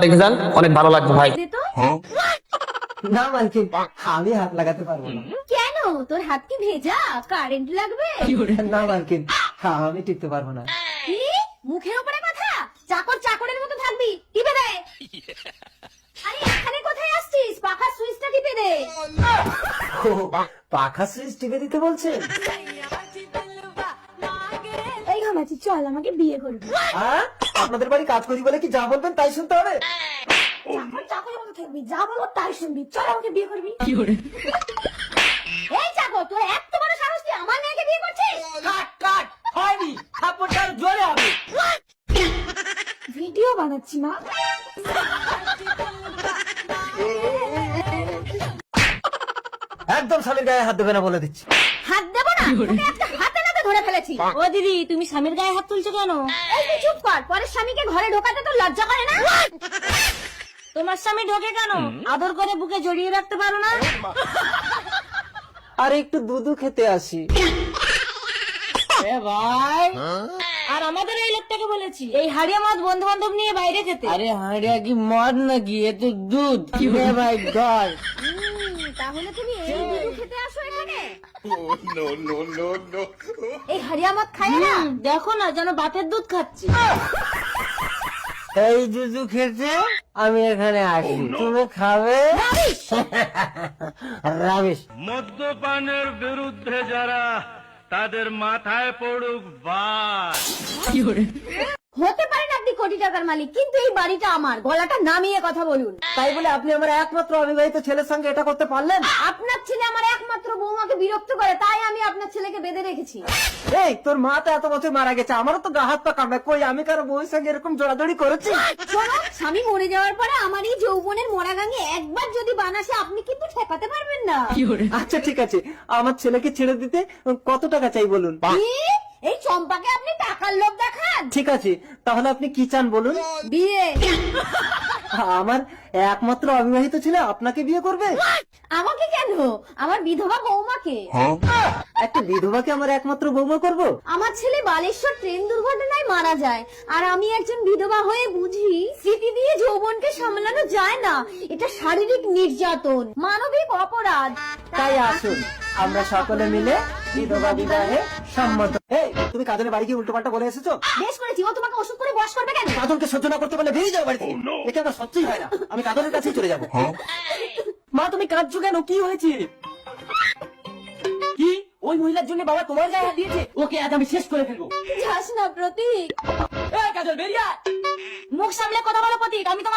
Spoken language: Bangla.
দেখে যান, অনেক ভালো লাগবে ভাই। দে তো। না মালকিন, আমি হাত লাগাতে পারবো না। কেন, তোর হাত কি ভেজা? কারেন্ট লাগবে? না মালকিন, আমি টিপতে পারবো না। কি? মুখের উপরে কথা? চাকর চাকরের মতো থাকবি, টিপে দে। আরে এখানে কোথায় আসছিস? পাখার সুইচটা টিপে দে। ও, পাখা সুইচ টিপে দিতে বলছেন? এই ঘামাচি, চল আমাকে বিয়ে করবি। হ্যাঁ, আপনাদের বাড়ি কাজ করি বলে কি যা বলবেন তাই শুনতে হবে? চাকর চাকরের মতো থাকবি, যা বলবো তাই শুনবি। চল আমাকে বিয়ে করবি। এই চাকর, তোর এত বড় সাহস, তুই আমার মেয়েকে বিয়ে করছিস? কাট কাট, হয়নি, থাপ্পড়টা জোরে হবে। ভিডিও বানাচ্ছি মা। একদম স্বামীর গায়ে হাত দেবে না বলে দিচ্ছি। হাত দেবো না, তোকে একটা হাতে নাতে ধরে ফেলেছি। ও দিদি, তুমি স্বামীর গায়ে হাত তুলছো কেন? এই তুই চুপ কর, পরের স্বামীকে ঘরে ঢোকাতে তো লজ্জা করে না? তোমার স্বামী ঢোকে কেন? আদর করে বুকে জড়িয়ে রাখতে পারো না? আর একটু দুধু খেতে আসি। ভাই, আর আমাদের এই লোকটাকে বলেছি এই হাড়িয়া মদ বন্ধু বান্ধব নিয়ে বাইরে খেতে। আরে হাঁড়িয়া কি মদ নাকি, এ তো দুধ। ভাই ধর। তাহলে তুমি এই দুধ খেতে আসো এখানে? এই হাড়িয়া মদ খায় না? দেখো না, যেন বাপের দুধ খাচ্ছি। এই দুধু খেতে আমি এখানে আসি, তুমি খাবে? রাবিশ। মদ্যপানের বিরুদ্ধে যারা, তাদের মাথায় পড়ুক বাস। হতে পারেন আপনি কোটি টাকার মালিক, কিন্তু এই বাড়িটা আমার। গলাটা নামিয়ে কথা বলুন। তাই বলে আপনি আমার একমাত্র অবিবাহিত ছেলের সঙ্গে এটা করতে পারলেন? আপনার ছেলে আমার একমাত্র বৌমাকে বিরক্ত করে, তাই আমি আপনার ছেলেকে বেঁধে রেখেছি। এই তোর মা তো এত বছর মারা গেছে, আমারও তো গা হাত পা কামড়ায়। কই আমি কারো বউয়ের সঙ্গে এরকম জড়াজড়ি করেছি? শোনো, স্বামী মরে যাওয়ার পরে আমার এই যৌবনের মোড়া গাঙে একবার যদি বানাসে, আপনি কিন্তু ঠেকাতে পারবেন না। আচ্ছা ঠিক আছে, আমার ছেলেকে ছেড়ে দিতে কত টাকা চাই বলুন? কি? এই চম্পাকে আপনি টাকার লোভ দেখান? ঠিক আছে, তাহলে আপনি কি চান বলুন? বিয়ে। আমার একমাত্র অবিবাহিত ছেলে আপনাকে বিয়ে করবে? আমাকে কেন, আমার বিধবা বৌমাকে। একটা বিধবাকে আমার একমাত্র বৌমা করব? আমার ছেলে বালেশ্বর ট্রেন দুর্ঘটনায় মারা যায়, আর আমি একজন বিধবা হয়ে বুঝি স্মৃতি দিয়ে যৌবনকে সামলানো যায় না। এটা শারীরিক নির্যাতন, মানবিক অপরাধ। তাই আসুন আমরা সকলে মিলে বিধবা বিবাহে সম্মত। এই তুমি কাজলের বাড়ি গিয়ে উল্টো পাল্টা বলে এসেছো? বেশ করেছি, ও তোমাকে ওষুধ করে বস করবে কেন? কাজলকে সহ্য না করতে পারলে বেরিয়ে যাও বাড়ি থেকে। এটা আমার সহ্যই হয় না, আমি কাজলের কাছেই চলে যাবো। মা তুমি কাঁদছো কেন, কি হয়েছে? কি ওই মহিলার জন্য বাবা তোমার গায়ে হাত দিয়েছে? ওকে আজ আমি শেষ করে ফেলবো। যাস না প্রতীক। এই কাজল বেরিয়ে আয়। মুখ সামলে কথা বলো প্রতীক, আমি তোমার